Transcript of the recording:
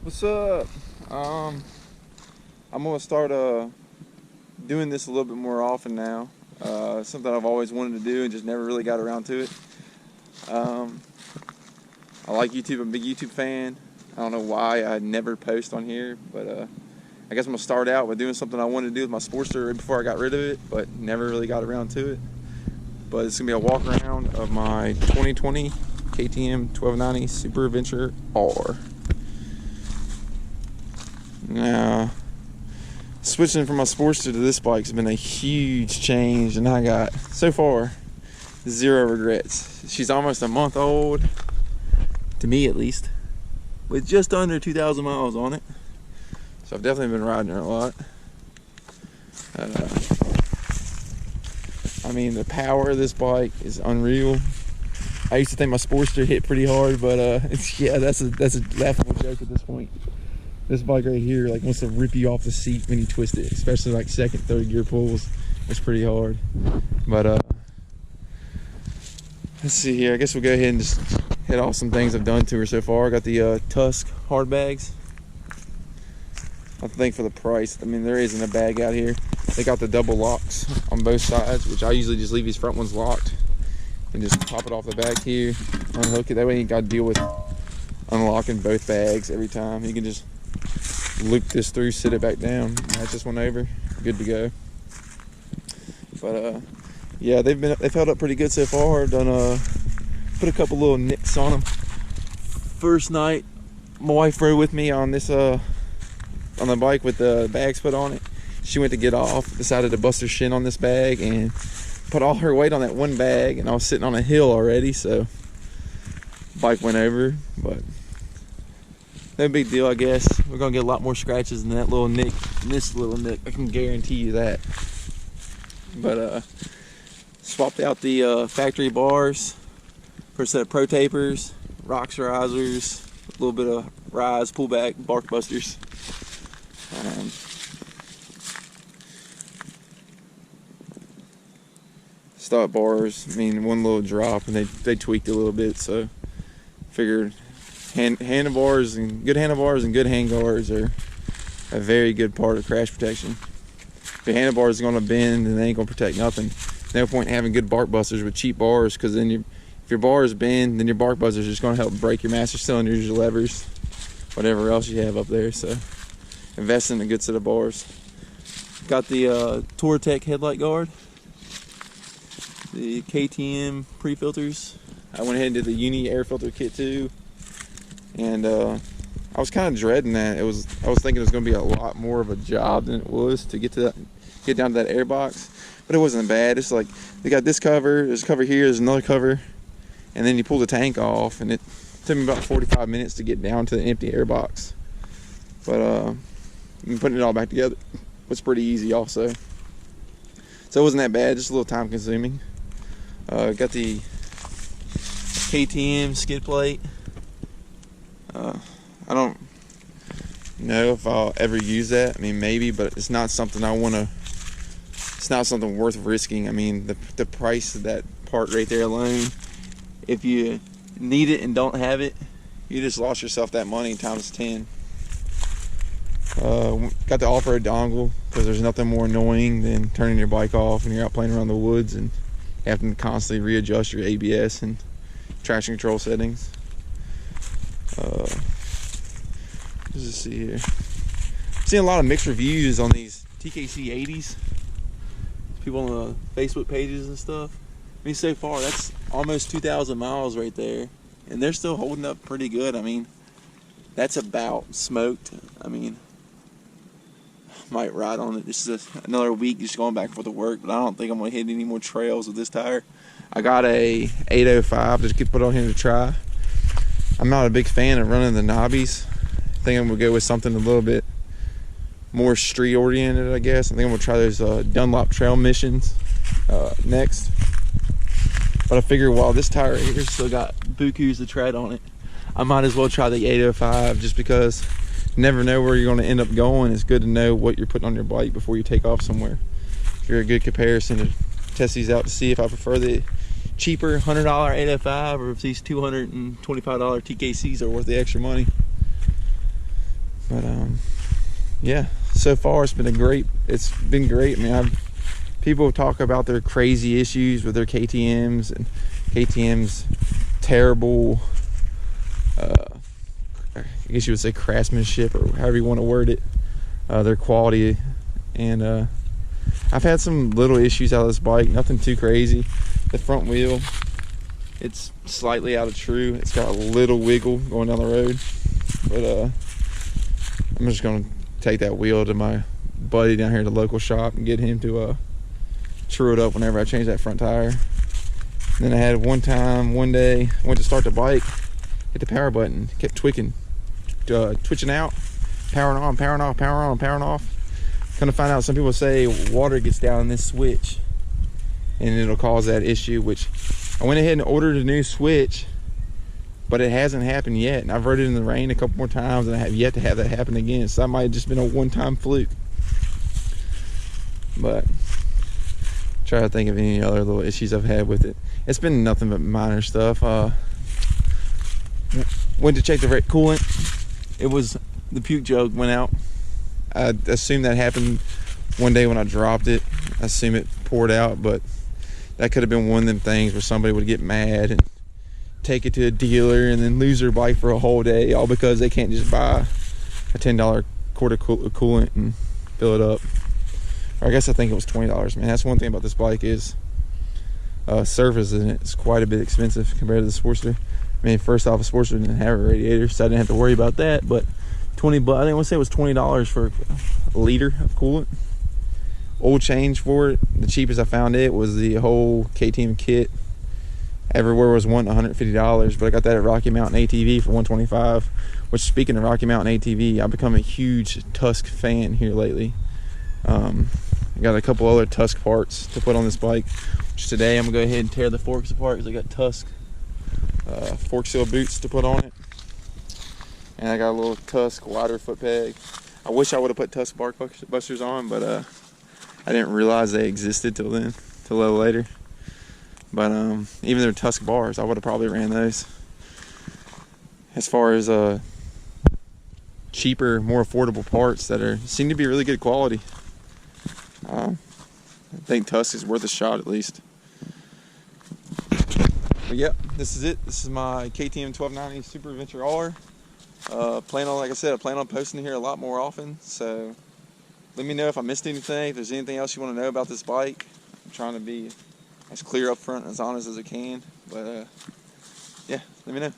What's up? I'm gonna start doing this a little bit more often now. Something I've always wanted to do and just never really got around to it. I like YouTube. I'm a big YouTube fan. I don't know why I never post on here, but I guess I'm gonna start out with doing something I wanted to do with my Sportster before I got rid of it, but never really got around to it. But it's gonna be a walk around of my 2020 KTM 1290 Super Adventure R. Now, switching from my Sportster to this bike has been a huge change, and I got, so far, zero regrets. She's almost a month old, to me at least, with just under 2,000 miles on it. So I've definitely been riding her a lot. I mean, the power of this bike is unreal. I used to think my Sportster hit pretty hard, but yeah, that's a laughable joke at this point. This bike right here, like, wants to rip you off the seat when you twist it, especially like second, third gear pulls. It's pretty hard. But let's see here. I guess we'll go ahead and just hit off some things I've done to her so far. I got the Tusk hard bags. I think for the price, I mean, there isn't a bag out here. They got the double locks on both sides, which I usually just leave these front ones locked and just pop it off the back here, unhook it. That way you ain't got to deal with unlocking both bags every time. You can just loop this through, sit it back down, match this one over, good to go. But yeah, they've held up pretty good so far. I've done put a couple little nicks on them. First night, my wife rode with me on this on the bike with the bags put on it. She went to get off, decided to bust her shin on this bag and put all her weight on that one bag, and I was sitting on a hill already, so bike went over, but no big deal, I guess. We're gonna get a lot more scratches than that little nick and this little nick. I can guarantee you that. But swapped out the factory bars for a set of pro tapers, rocks risers, a little bit of rise, pullback, bark busters. Stop bars, I mean, one little drop, and they tweaked a little bit, so figured handlebars and good handguards are a very good part of crash protection. If your handlebars are going to bend, then they ain't going to protect nothing. No point in having good bark busters with cheap bars, because then if your bars bend, then your bark busters are just going to help break your master cylinders, your levers, whatever else you have up there. So invest in a good set of bars. Got the Touratech headlight guard, the KTM pre-filters. I went ahead and did the Uni air filter kit too. And I was kind of dreading that. I was thinking it was going to be a lot more of a job than it was to get down to that air box, but it wasn't bad. It's like they got this cover, there's a cover here, there's another cover, and then you pull the tank off, and it took me about 45 minutes to get down to the empty air box. But putting it all back together was pretty easy also. So it wasn't that bad, just a little time consuming. Got the KTM skid plate. I don't know if I'll ever use that. I mean, maybe, but it's not something it's not something worth risking. I mean, the price of that part right there alone, if you need it and don't have it, you just lost yourself that money times 10. Got the off-road dongle, because there's nothing more annoying than turning your bike off when you're out playing around the woods and having to constantly readjust your ABS and traction control settings. Let's just see here. I'm seeing a lot of mixed reviews on these TKC 80s. People on the Facebook pages and stuff. I mean, so far that's almost 2,000 miles right there, and they're still holding up pretty good. I mean, that's about smoked. I mean, I might ride on it. This is another week just going back and forth to work, but I don't think I'm gonna hit any more trails with this tire. I got a 805 just put on here to try. I'm not a big fan of running the knobbies. I think I'm gonna go with something a little bit more street oriented, I guess. I think I'm gonna try those Dunlop Trail Missions next. But I figure while this tire right here still got bukus to tread on it, I might as well try the 805, just because you never know where you're gonna end up going. It's good to know what you're putting on your bike before you take off somewhere. You're a good comparison to test these out to see if I prefer the cheaper $100 805 or if these $225 TKCs are worth the extra money. But yeah, so far it's been great. I mean, people talk about their crazy issues with their KTMs and KTM's terrible, I guess you would say craftsmanship, or however you want to word it, their quality. And I've had some little issues out of this bike, nothing too crazy. The front wheel, it's slightly out of true. It's got a little wiggle going down the road, but I'm just gonna take that wheel to my buddy down here at the local shop and get him to true it up whenever I change that front tire. And then I had one day, I went to start the bike, hit the power button, kept twitching out, powering on, powering off, powering on, powering off. Come to find out, some people say water gets down in this switch and it'll cause that issue, which I went ahead and ordered a new switch, but it hasn't happened yet. And I've rode it in the rain a couple more times and I have yet to have that happen again. So that might have just been a one-time fluke. But try to think of any other little issues I've had with it. It's been nothing but minor stuff. Went to check the coolant. It was, the puke jug went out. I assume that happened one day when I dropped it. I assume it poured out, but that could have been one of them things where somebody would get mad and take it to a dealer and then lose their bike for a whole day, all because they can't just buy a $10 quart of coolant and fill it up. Or I guess I think it was $20, man. That's one thing about this bike is service in it. It's quite a bit expensive compared to the Sportster. I mean, first off, a Sportster didn't have a radiator, so I didn't have to worry about that. But I think I want to say it was $20 for a liter of coolant. Oil change for it, the cheapest I found it was the whole KTM kit. Everywhere was wanting $150, but I got that at Rocky Mountain ATV for $125. Which, speaking of Rocky Mountain ATV, I've become a huge Tusk fan here lately. I got a couple other Tusk parts to put on this bike, which today I'm gonna go ahead and tear the forks apart because I got Tusk fork seal boots to put on it, and I got a little Tusk wider foot peg. I wish I would have put Tusk bark busters on, but I didn't realize they existed till a little later. But even their Tusk bars, I would have probably ran those. As far as cheaper, more affordable parts that seem to be really good quality, I think Tusk is worth a shot at least. But yeah, this is it. This is my KTM 1290 Super Adventure R. Like I said, I plan on posting here a lot more often. So let me know if I missed anything. If there's anything else you want to know about this bike. I'm trying to be as clear up front, as honest as I can. But yeah, let me know.